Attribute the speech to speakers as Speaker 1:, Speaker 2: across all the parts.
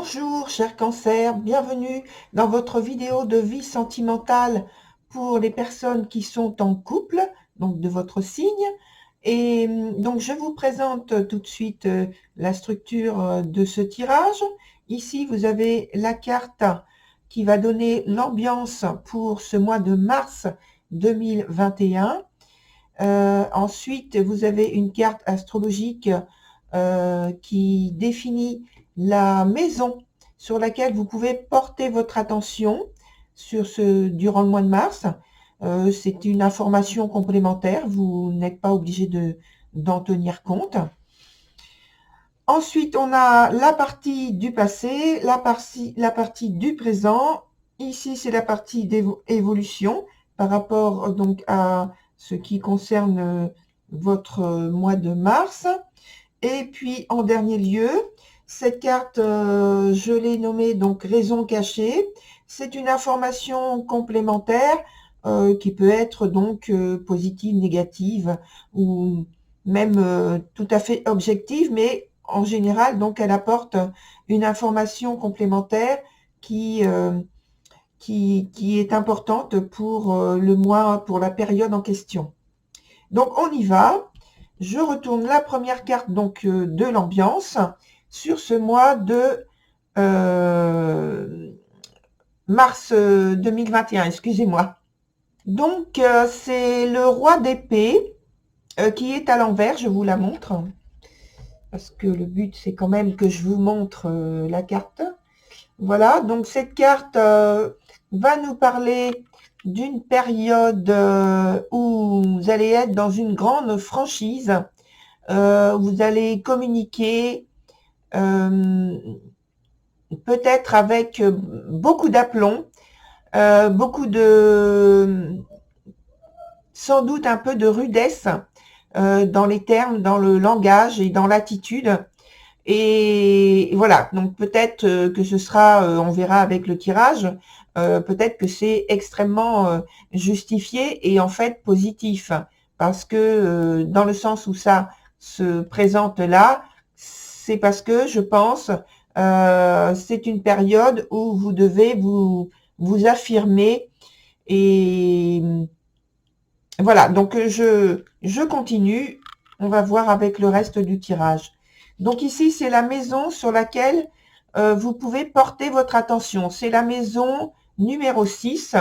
Speaker 1: Bonjour, cher cancer, bienvenue dans votre vidéo de vie sentimentale pour les personnes qui sont en couple, donc de votre signe. Et donc, je vous présente tout de suite la structure de ce tirage. Ici, vous avez la carte qui va donner l'ambiance pour ce mois de mars 2021. Ensuite, vous avez une carte astrologique qui définit la maison sur laquelle vous pouvez porter votre attention durant le mois de mars. C'est une information complémentaire, vous n'êtes pas obligé d'en tenir compte. Ensuite, on a la partie du passé, la partie du présent. Ici, c'est la partie d'évolution par rapport donc à ce qui concerne votre mois de mars. Et puis, en dernier lieu, cette carte, je l'ai nommée donc raison cachée. C'est une information complémentaire qui peut être donc positive, négative ou même tout à fait objective, mais en général, donc, elle apporte une information complémentaire qui est importante pour le mois, pour la période en question. Donc, on y va. Je retourne la première carte donc de l'ambiance sur ce mois de mars 2021, excusez-moi. Donc, c'est le roi d'épée qui est à l'envers, je vous la montre, parce que le but, c'est quand même que je vous montre la carte. Voilà, donc cette carte va nous parler d'une période où vous allez être dans une grande franchise, vous allez communiquer peut-être avec beaucoup d'aplomb, sans doute un peu de rudesse dans les termes, dans le langage et dans l'attitude. Et voilà, donc peut-être que ce sera, on verra avec le tirage, peut-être que c'est extrêmement justifié et en fait positif, parce que dans le sens où ça se présente là, c'est parce que je pense c'est une période où vous devez vous affirmer et voilà, donc je continue, on va voir avec le reste du tirage. Donc ici, c'est la maison sur laquelle vous pouvez porter votre attention. C'est la maison numéro 6.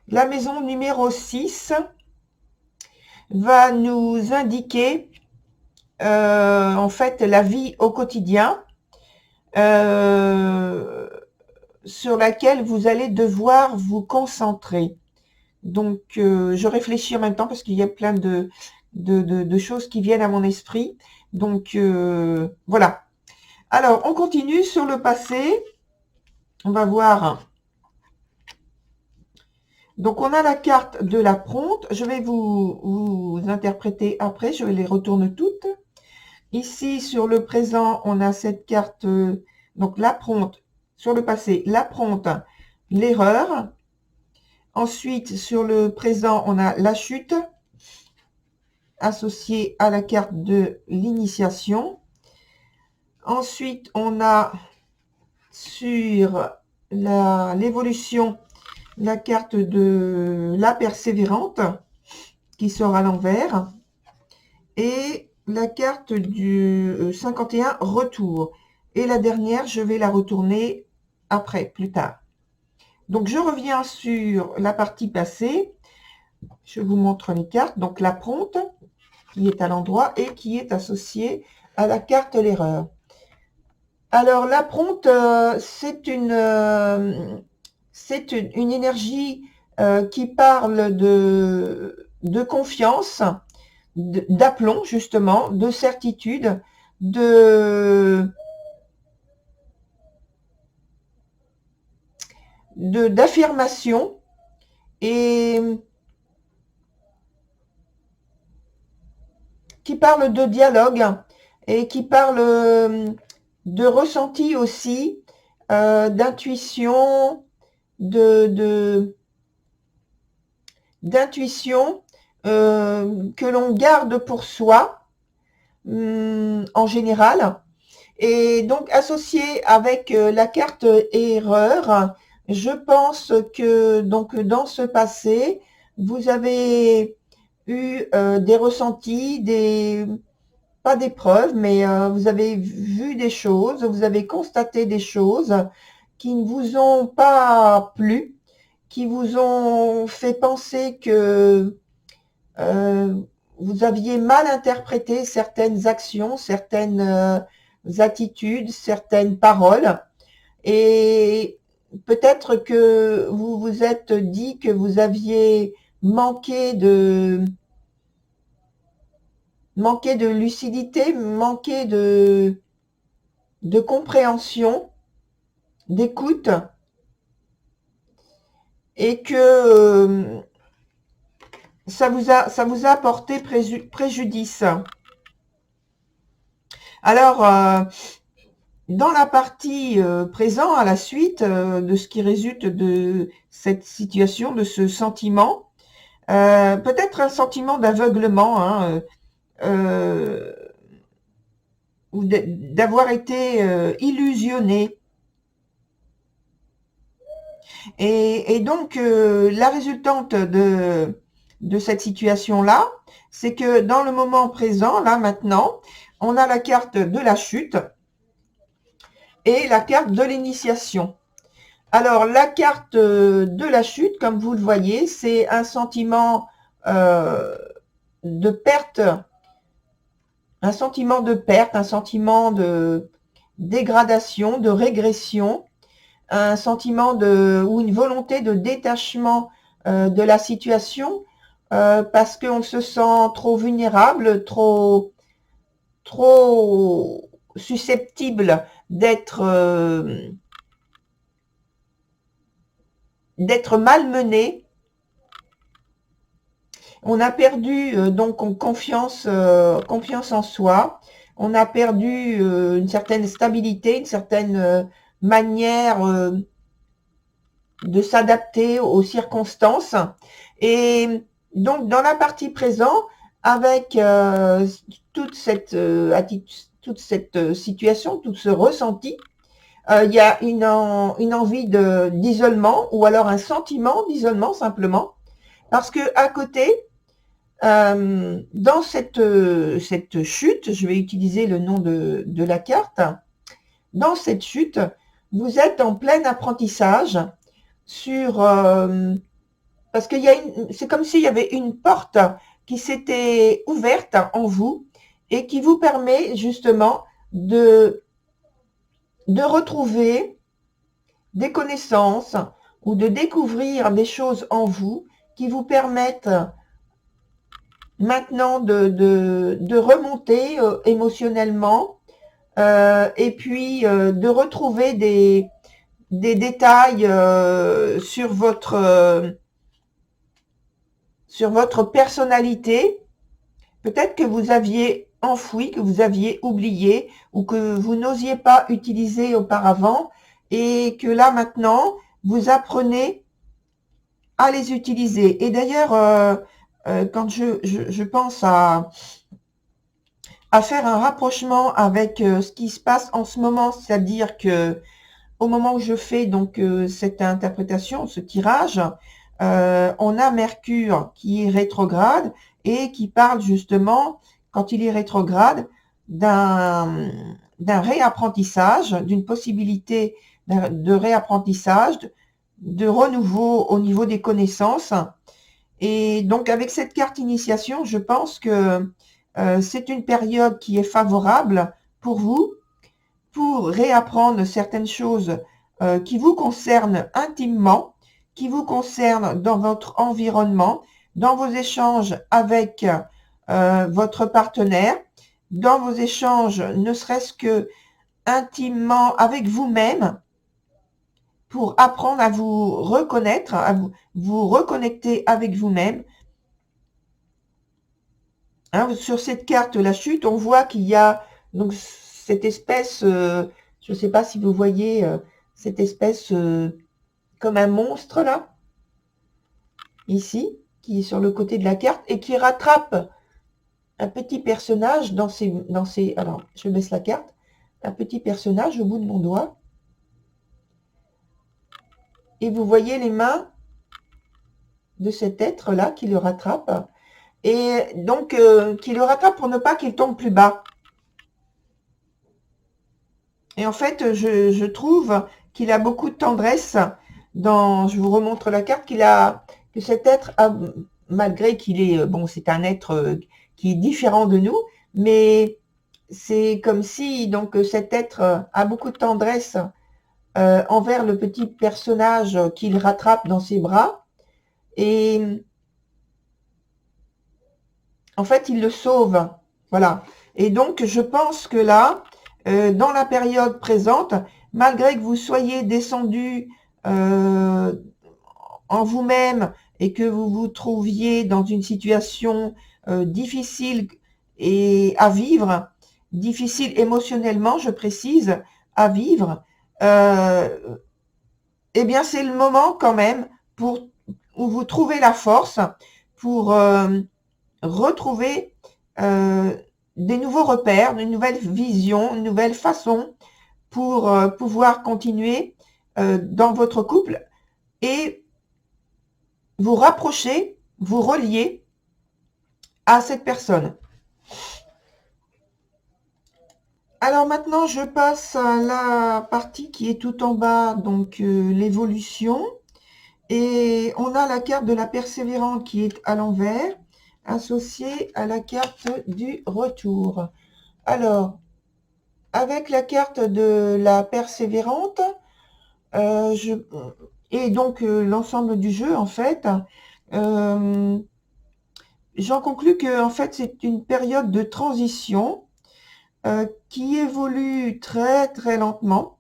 Speaker 1: La maison numéro 6 va nous indiquer en fait la vie au quotidien sur laquelle vous allez devoir vous concentrer. Donc, je réfléchis en même temps parce qu'il y a plein de choses qui viennent à mon esprit. Donc, voilà. Alors, on continue sur le passé. On va voir. Donc, on a la carte de la prompte. Je vais vous interpréter après. Je les retourne toutes. Ici, sur le présent, on a cette carte, donc la prompte. Sur le passé, la prompte, l'erreur. Ensuite, sur le présent, on a la chute associée à la carte de l'initiation. Ensuite, on a sur l'évolution la carte de la persévérante qui sort à l'envers et la carte du 51 retour. Et la dernière, je vais la retourner après, plus tard. Donc, je reviens sur la partie passée. Je vous montre les cartes. Donc, la prompte qui est à l'endroit et qui est associée à la carte l'erreur. Alors, la prompte, c'est une énergie qui parle de confiance, d'aplomb, justement, de certitude, d'affirmation et qui parle de dialogue et qui parle de ressenti aussi, d'intuition, d'intuition que l'on garde pour soi, en général. Et donc, associé avec la carte erreur, je pense que donc dans ce passé, vous avez eu des ressentis, pas des preuves, mais vous avez vu des choses, vous avez constaté des choses qui ne vous ont pas plu, qui vous ont fait penser que euh, vous aviez mal interprété certaines actions, certaines attitudes, certaines paroles, et peut-être que vous vous êtes dit que vous aviez manqué de lucidité, manqué de compréhension, d'écoute, et que ça vous a porté préjudice. Alors, dans la partie présent, à la suite de ce qui résulte de cette situation, de ce sentiment, peut-être un sentiment d'aveuglement, hein, ou d'avoir été illusionné. Et donc, la résultante de cette situation-là, c'est que dans le moment présent, là maintenant, on a la carte de la chute et la carte de l'initiation. Alors, la carte de la chute, comme vous le voyez, c'est un sentiment de perte, un sentiment de perte, un sentiment de dégradation, de régression, un sentiment ou une volonté de détachement de la situation parce qu'on se sent trop vulnérable, trop susceptible d'être malmené. On a perdu donc en confiance en soi. On a perdu une certaine stabilité, une certaine manière de s'adapter aux circonstances. Et donc, dans la partie présent, avec toute cette situation, tout ce ressenti, il y a une envie d'isolement ou alors un sentiment d'isolement simplement. Parce que à côté, dans cette chute, je vais utiliser le nom de la carte, dans cette chute, vous êtes en plein apprentissage sur parce qu'il y a c'est comme s'il y avait une porte qui s'était ouverte en vous et qui vous permet justement de retrouver des connaissances ou de découvrir des choses en vous qui vous permettent maintenant de remonter émotionnellement et puis de retrouver des détails sur votre personnalité, peut-être que vous aviez enfoui, que vous aviez oublié ou que vous n'osiez pas utiliser auparavant et que là maintenant, vous apprenez à les utiliser. Et d'ailleurs, quand je pense à faire un rapprochement avec ce qui se passe en ce moment, c'est-à-dire que au moment où je fais donc cette interprétation, ce tirage, on a Mercure qui est rétrograde et qui parle justement, quand il est rétrograde, d'un réapprentissage, d'une possibilité de réapprentissage, de renouveau au niveau des connaissances. Et donc avec cette carte initiation, je pense que c'est une période qui est favorable pour vous, pour réapprendre certaines choses qui vous concernent intimement, qui vous concernent dans votre environnement, dans vos échanges avec votre partenaire, dans vos échanges ne serait-ce que intimement avec vous-même, pour apprendre à vous reconnaître, à vous reconnecter avec vous-même. Hein, sur cette carte, la chute, on voit qu'il y a donc cette espèce, je ne sais pas si vous voyez cette espèce comme un monstre là, ici, qui est sur le côté de la carte et qui rattrape un petit personnage alors, je baisse la carte, un petit personnage au bout de mon doigt. Et vous voyez les mains de cet être-là qui le rattrape. Et donc, qui le rattrape pour ne pas qu'il tombe plus bas. Et en fait, je trouve qu'il a beaucoup de tendresse je vous remontre la carte, que cet être a, malgré qu'il est, bon, c'est un être qui est différent de nous, mais c'est comme si, donc, cet être a beaucoup de tendresse envers le petit personnage qu'il rattrape dans ses bras. Et en fait, il le sauve. Voilà. Et donc, je pense que là, dans la période présente, malgré que vous soyez descendu en vous-même et que vous vous trouviez dans une situation difficile et à vivre, difficile émotionnellement, je précise, à vivre, eh bien, c'est le moment quand même où vous trouvez la force pour retrouver des nouveaux repères, une nouvelle vision, une nouvelle façon pour pouvoir continuer dans votre couple et vous rapprocher, vous relier à cette personne. Alors maintenant, je passe à la partie qui est tout en bas, donc l'évolution. Et on a la carte de la persévérante qui est à l'envers, associée à la carte du retour. Alors, avec la carte de la persévérante, et donc l'ensemble du jeu, en fait, j'en conclus que en fait, c'est une période de transition qui évolue très très lentement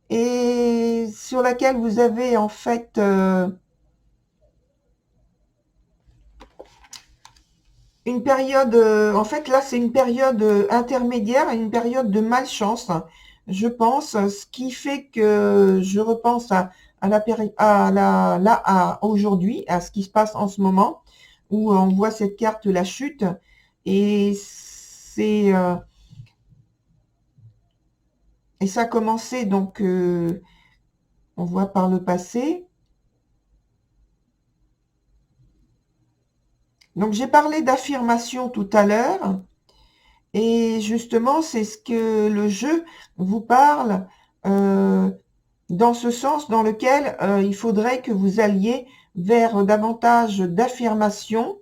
Speaker 1: et sur laquelle vous avez en fait une période, en fait là c'est une période intermédiaire et une période de malchance, je pense, ce qui fait que je repense à aujourd'hui, à ce qui se passe en ce moment, où on voit cette carte, la chute, et ça a commencé donc, on voit par le passé. Donc j'ai parlé d'affirmation tout à l'heure. Et justement, c'est ce que le jeu vous parle dans ce sens dans lequel il faudrait que vous alliez vers davantage d'affirmation.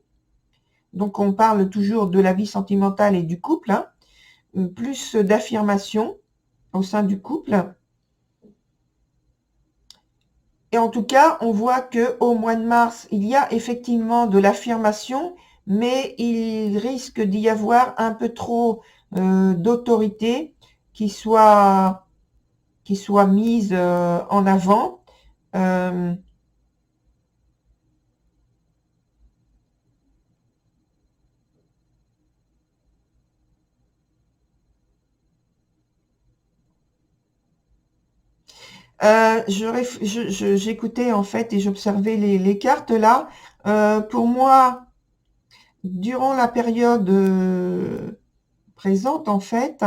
Speaker 1: Donc, on parle toujours de la vie sentimentale et du couple, hein, plus d'affirmation au sein du couple. Et en tout cas, on voit que au mois de mars, il y a effectivement de l'affirmation, mais il risque d'y avoir un peu trop d'autorité qui soit mise en avant. J'écoutais en fait et j'observais les cartes là. Pour moi, durant la période présente en fait,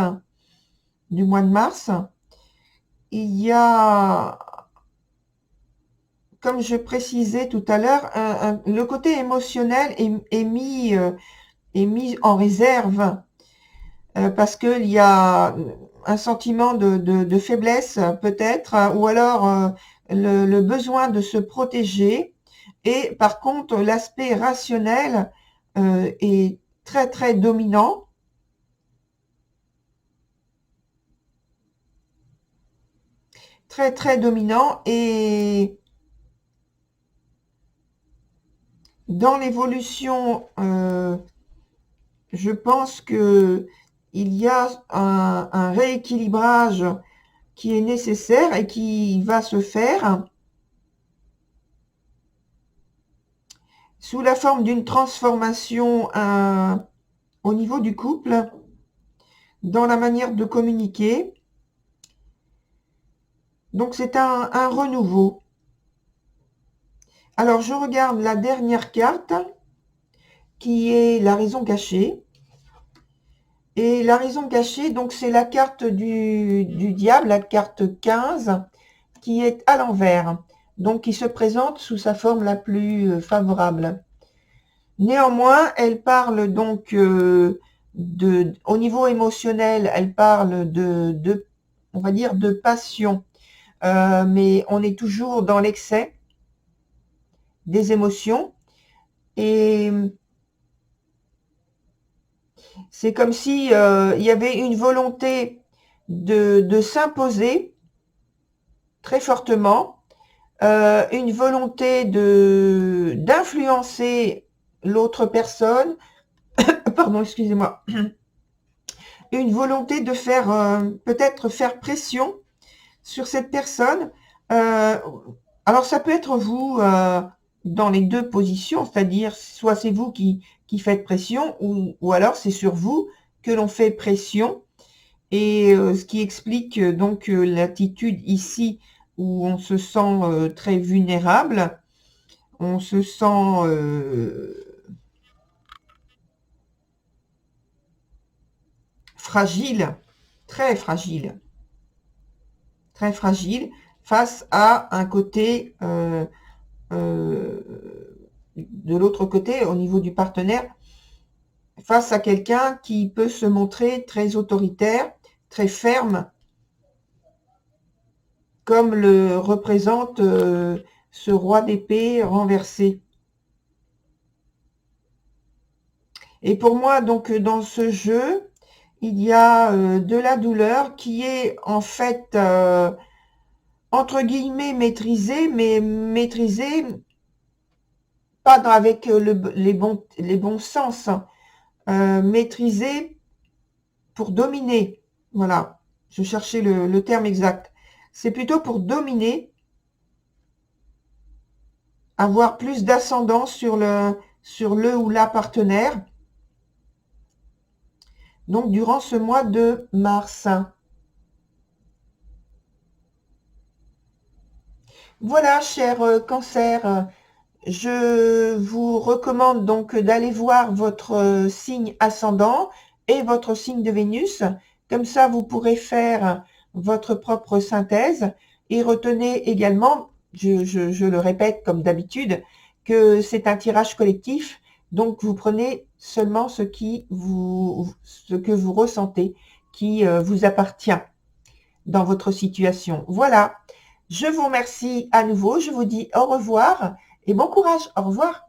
Speaker 1: du mois de mars, il y a, comme je précisais tout à l'heure, le côté émotionnel est mis en réserve parce qu'il y a un sentiment de faiblesse peut-être, ou alors le besoin de se protéger. Et par contre, l'aspect rationnel est très très dominant. Très très dominant, et dans l'évolution, je pense que il y a un rééquilibrage qui est nécessaire et qui va se faire sous la forme d'une transformation au niveau du couple, dans la manière de communiquer. Donc c'est un renouveau. Alors je regarde la dernière carte qui est la raison cachée. Et la raison cachée, donc c'est la carte du diable, la carte 15, qui est à l'envers, donc qui se présente sous sa forme la plus favorable. Néanmoins, elle parle donc au niveau émotionnel, elle parle on va dire, de passion, mais on est toujours dans l'excès des émotions et c'est comme si il y avait une volonté de s'imposer très fortement, une volonté d'influencer l'autre personne, pardon, excusez-moi, une volonté de faire peut-être faire pression sur cette personne. Alors ça peut être vous dans les deux positions, c'est-à-dire soit c'est vous qui faites pression ou alors c'est sur vous que l'on fait pression. Et ce qui explique donc l'attitude ici où on se sent très vulnérable, on se sent fragile, très fragile, très fragile face à un côté de l'autre côté, au niveau du partenaire, face à quelqu'un qui peut se montrer très autoritaire, très ferme, comme le représente ce roi d'épée renversé. Et pour moi, donc, dans ce jeu, il y a de la douleur qui est en fait, entre guillemets, maîtrisée, mais maîtrisée pas avec les bons sens, maîtrisée pour dominer. Voilà, je cherchais le terme exact. C'est plutôt pour dominer, avoir plus d'ascendance sur le ou la partenaire. Donc, durant ce mois de mars. Voilà, cher cancer, je vous recommande donc d'aller voir votre signe ascendant et votre signe de Vénus. Comme ça, vous pourrez faire votre propre synthèse et retenez également, je le répète comme d'habitude, que c'est un tirage collectif. Donc, vous prenez seulement ce que vous ressentez, qui vous appartient dans votre situation. Voilà. Je vous remercie à nouveau. Je vous dis au revoir et bon courage. Au revoir.